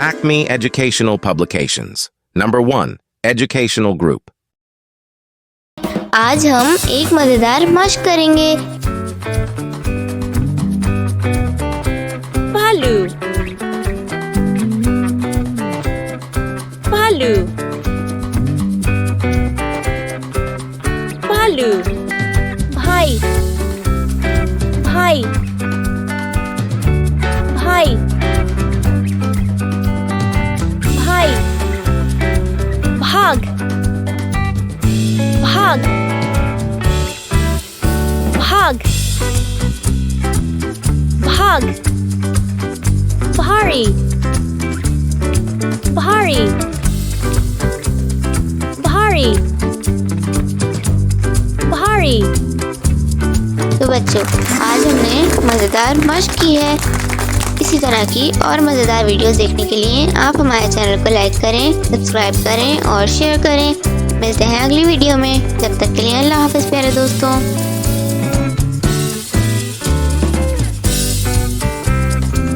Acme Educational Publications. Number 1. Educational Group. आज हम एक मजेदार मशक करेंगे। भालू, भालू, भालू। भाई, भाई, भाई, भाई। भाग, भाग, भाग, भाग। भारी, भारी, भारी, भारी। तो बच्चों, आज हमने मजेदार मशक की है। इसी तरह की और मजेदार वीडियोस देखने के लिए आप हमारे चैनल को लाइक करें, सब्सक्राइब करें और शेयर करें। मिलते हैं अगली वीडियो में। जब तक के लिए अल्लाह हाफ़िज़ प्यारे दोस्तों।